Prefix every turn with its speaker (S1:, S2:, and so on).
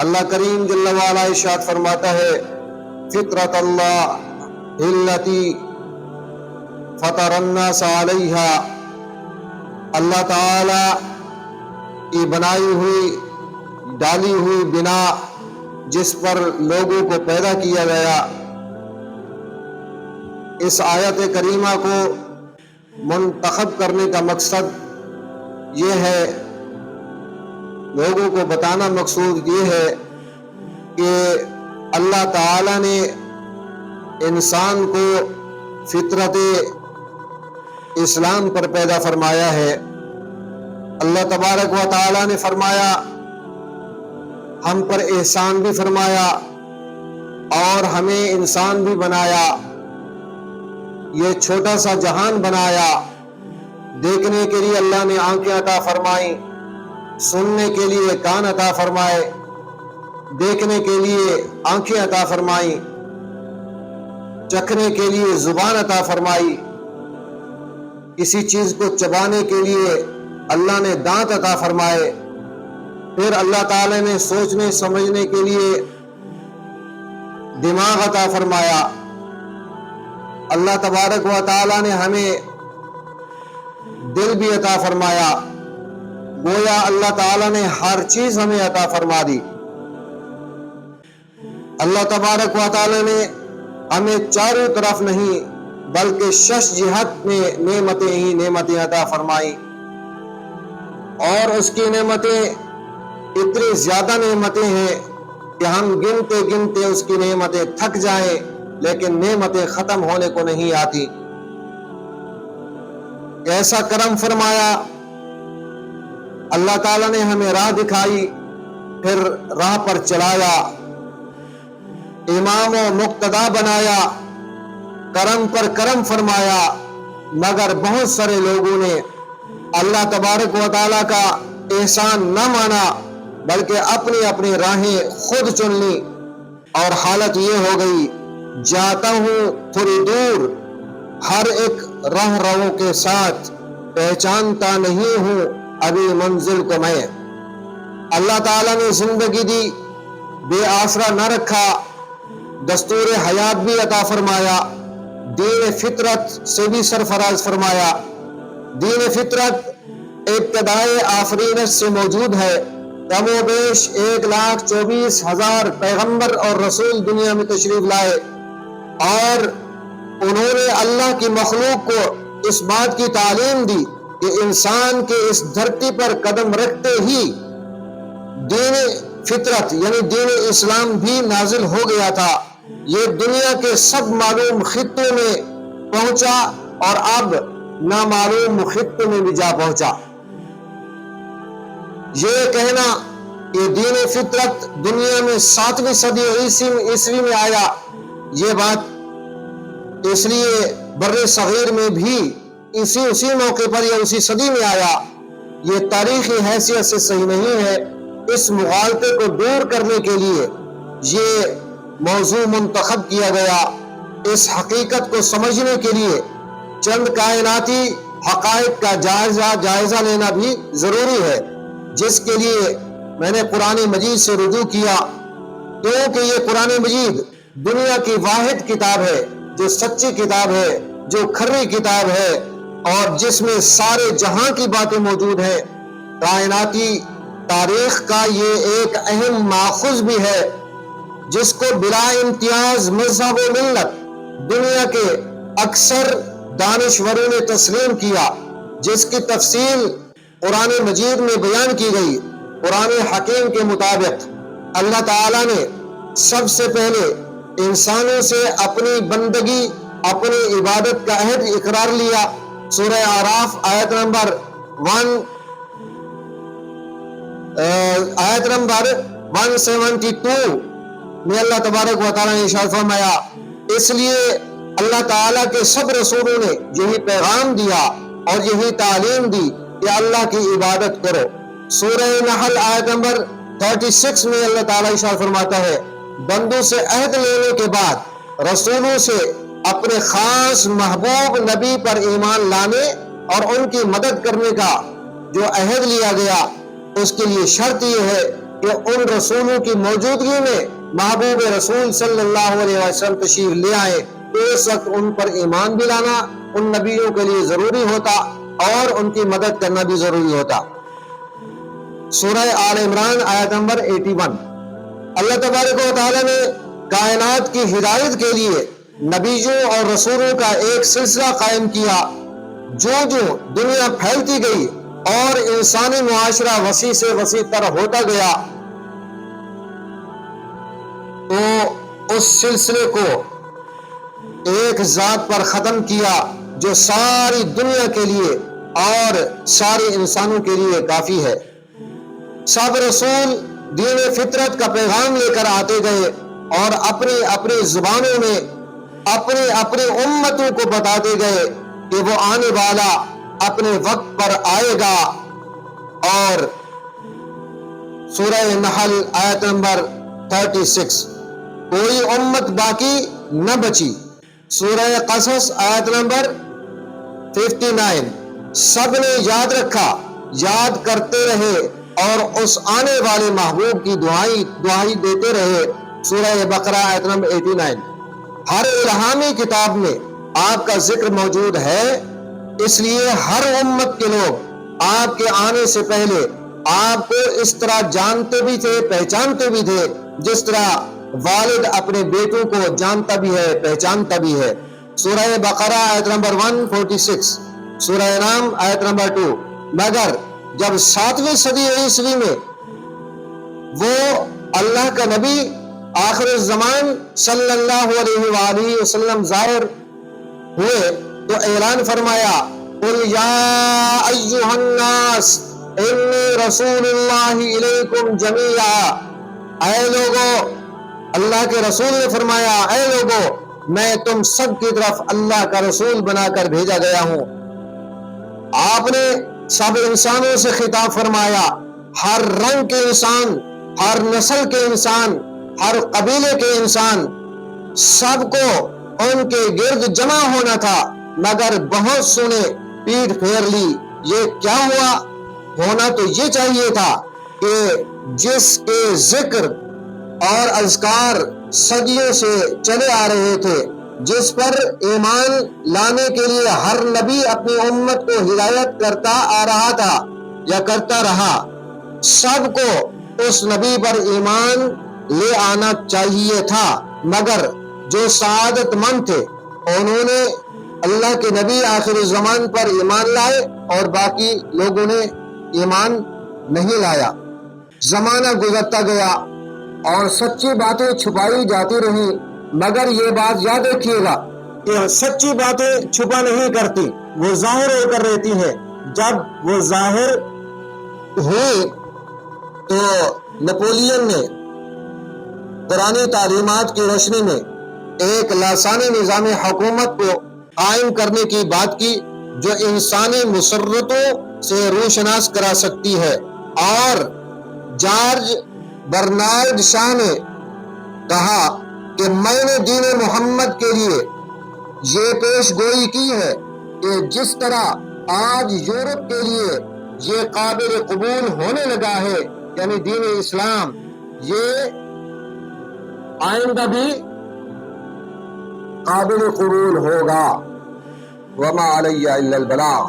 S1: اللہ کریم جل وعلا ارشاد فرماتا ہے فطرت اللہ التی فطر الناس علیہا، اللہ تعالی کی بنائی ہوئی ڈالی ہوئی بنا جس پر لوگوں کو پیدا کیا گیا۔ اس آیت کریمہ کو منتخب کرنے کا مقصد یہ ہے، لوگوں کو بتانا مقصود یہ ہے کہ اللہ تعالی نے انسان کو فطرت اسلام پر پیدا فرمایا ہے۔ اللہ تبارک و تعالی نے فرمایا، ہم پر احسان بھی فرمایا اور ہمیں انسان بھی بنایا، یہ چھوٹا سا جہان بنایا، دیکھنے کے لیے اللہ نے آنکھیں عطا فرمائیں، سننے کے لیے کان عطا فرمائے، دیکھنے کے لیے آنکھیں عطا فرمائیں، چکھنے کے لیے زبان عطا فرمائی، کسی چیز کو چبانے کے لیے اللہ نے دانت عطا فرمائے، پھر اللہ تعالی نے سوچنے سمجھنے کے لیے دماغ عطا فرمایا۔ اللہ تبارک و تعالی نے ہمیں دل بھی عطا فرمایا، گویا اللہ تعالی نے ہر چیز ہمیں عطا فرما دی۔ اللہ تبارک و تعالی نے ہمیں چاروں طرف نہیں بلکہ شش جہت میں نعمتیں ہی نعمتیں عطا فرمائی، اور اس کی نعمتیں اتنی زیادہ نعمتیں ہیں کہ ہم گنتے گنتے اس کی نعمتیں تھک جائیں، لیکن نعمتیں ختم ہونے کو نہیں آتی۔ ایسا کرم فرمایا، اللہ تعالیٰ نے ہمیں راہ دکھائی، پھر راہ پر چلایا، امام و مقتدا بنایا، کرم پر کرم فرمایا، مگر بہت سارے لوگوں نے اللہ تبارک و تعالیٰ کا احسان نہ مانا بلکہ اپنی اپنی راہیں خود چن لی، اور حالت یہ ہو گئی جاتا ہوں تھوڑی دور، ہر ایک راہ رو کے ساتھ پہچانتا نہیں ہوں ابھی منزل کو میں۔ اللہ تعالیٰ نے زندگی دی، بے آسرا نہ رکھا، دستور حیات بھی عطا فرمایا، دین فطرت سے بھی سرفراز فرمایا۔ دین فطرت ابتدائے آفرینت سے موجود ہے، کم و بیش 1,24,000 پیغمبر اور رسول دنیا میں تشریف لائے، اور انہوں نے اللہ کی مخلوق کو اس بات کی تعلیم دی کہ انسان کے اس دھرتی پر قدم رکھتے ہی دین فطرت یعنی دین اسلام بھی نازل ہو گیا تھا۔ یہ دنیا کے سب معلوم خطوں میں پہنچا اور اب نامعلوم خطوں میں بھی جا پہنچا۔ یہ کہنا کہ دین فطرت دنیا میں 7ویں صدی عیسوی میں آیا، یہ بات اس لیے بر صغیر میں بھی اسی موقع پر یا اسی صدی میں آیا، یہ تاریخی حیثیت سے صحیح نہیں ہے۔ اس مغالطے کو دور کرنے کے لیے یہ موضوع منتخب کیا گیا۔ اس حقیقت کو سمجھنے کے لیے چند کائناتی حقائق کا جائزہ لینا بھی ضروری ہے، جس کے لیے میں نے قرآن مجید سے رجوع کیا، کیونکہ یہ قرآن مجید دنیا کی واحد کتاب ہے جو سچی کتاب ہے، جو کھری کتاب ہے، اور جس میں سارے جہاں کی باتیں موجود ہیں۔ کائناتی تاریخ کا یہ ایک اہم ماخذ بھی ہے جس کو بلا امتیاز مذہب و ملت دنیا کے اکثر دانشوروں نے تسلیم کیا، جس کی تفصیل قرآن مجید میں بیان کی گئی۔ قرآن حکیم کے مطابق اللہ تعالیٰ نے سب سے پہلے انسانوں سے اپنی بندگی، اپنی عبادت کا عہد اقرار لیا۔ سورہ اعراف آیت نمبر 172 میں اللہ تبارک و تعالیٰ نے ارشاد فرمایا، اس لیے اللہ تعالیٰ کے سب رسولوں نے یہی پیغام دیا اور یہی تعلیم دی کہ اللہ کی عبادت کرو۔ سورہ نحل آیت نمبر 36 میں اللہ تعالیٰ ارشاد فرماتا ہے، بندوں سے عہد لینے کے بعد رسولوں سے اپنے خاص محبوب نبی پر ایمان لانے اور ان کی مدد کرنے کا جو عہد لیا گیا، اس کے لیے شرط یہ ہے کہ ان رسولوں کی موجودگی میں محبوب رسول صلی اللہ علیہ وسلم تشریف لے آئے تو اس وقت ان پر ایمان بھی لانا ان نبیوں کے لیے ضروری ہوتا اور ان کی مدد کرنا بھی ضروری ہوتا۔ سورہ آل عمران آیت نمبر 81۔ اللہ تبارک و تعالیٰ نے کائنات کی ہدایت کے لیے نبیوں اور رسولوں کا ایک سلسلہ قائم کیا۔ جو دنیا پھیلتی گئی اور انسانی معاشرہ وسیع سے وسیع تر ہوتا گیا تو اس سلسلے کو ایک ذات پر ختم کیا جو ساری دنیا کے لیے اور سارے انسانوں کے لیے کافی ہے۔ سب رسول دین فطرت کا پیغام لے کر آتے گئے اور اپنی اپنی زبانوں میں اپنی اپنی امتوں کو بتاتے گئے کہ وہ آنے والا اپنے وقت پر آئے گا۔ اور سورہ نحل آیت نمبر 36، کوئی امت باقی نہ بچی۔ سورہ قصص آیت نمبر 59، سب نے یاد رکھا، یاد کرتے رہے اور اس آنے والے محبوب کی دعائی دیتے رہے۔ سورہ بقرہ آیت نمبر 89۔ ہر الہامی کتاب میں آپ کا ذکر موجود ہے، اس لیے ہر امت کے لوگ آپ کے آنے سے پہلے آپ کو اس طرح جانتے بھی تھے، پہچانتے بھی تھے جس طرح والد اپنے بیٹوں کو جانتا بھی ہے، پہچانتا بھی ہے۔ سورہ بقرہ آیت نمبر 146، سورہ انعام آیت نمبر 2۔ مگر جب 7ویں صدی عیسوی میں وہ اللہ کا نبی آخر الزمان صلی اللہ علیہ وآلہ وسلم ظاہر ہوئے تو اعلان فرمایا، قُلْ يَا أَيُّهَا النَّاسِ إِنِّي رَسُولُ اللَّهِ إِلَيْكُمْ جَمِيعًا۔ اے لوگو، اللہ کے رسول نے فرمایا، اے لوگو، میں تم سب کی طرف اللہ کا رسول بنا کر بھیجا گیا ہوں۔ آپ نے سب انسانوں سے خطاب فرمایا، ہر رنگ کے انسان، ہر نسل کے انسان، ہر قبیلے کے انسان، سب کو ان کے گرد جمع ہونا تھا، مگر بہت سو نے پیٹھ پھیر لی۔ یہ کیا ہوا؟ ہونا تو یہ چاہیے تھا کہ جس کے ذکر اور اذکار صدیوں سے چلے آ رہے تھے، جس پر ایمان لانے کے لیے ہر نبی اپنی امت کو ہدایت کرتا آ رہا تھا یا کرتا رہا، سب کو اس نبی پر ایمان لے آنا چاہیے تھا، مگر جو سعادت مند تھے انہوں نے اللہ کے نبی آخر الزمان پر ایمان لائے اور باقی لوگوں نے ایمان نہیں لایا۔ زمانہ گزرتا گیا اور سچی باتیں چھپائی جاتی رہی، مگر یہ بات یاد رکھیے گا کہ سچی باتیں چھپا نہیں کرتی، وہ ظاہر ہو کر رہتی ہیں۔ جب وہ ظاہر ہوئی تو نپولین نے قرآنی تعلیمات کی روشنی میں ایک لاسانی نظام حکومت کو قائم کرنے کی بات کی جو انسانی مسرتوں سے روشناس کرا سکتی ہے، اور جارج برنارڈ شاہ نے کہا کہ میں نے دین محمد کے لیے یہ پیش گوئی کی ہے کہ جس طرح آج یورپ کے لیے یہ قابل قبول ہونے لگا ہے، یعنی دین اسلام، یہ آئندہ بھی قابل قبول ہوگا۔ وما علی الا البلاغ۔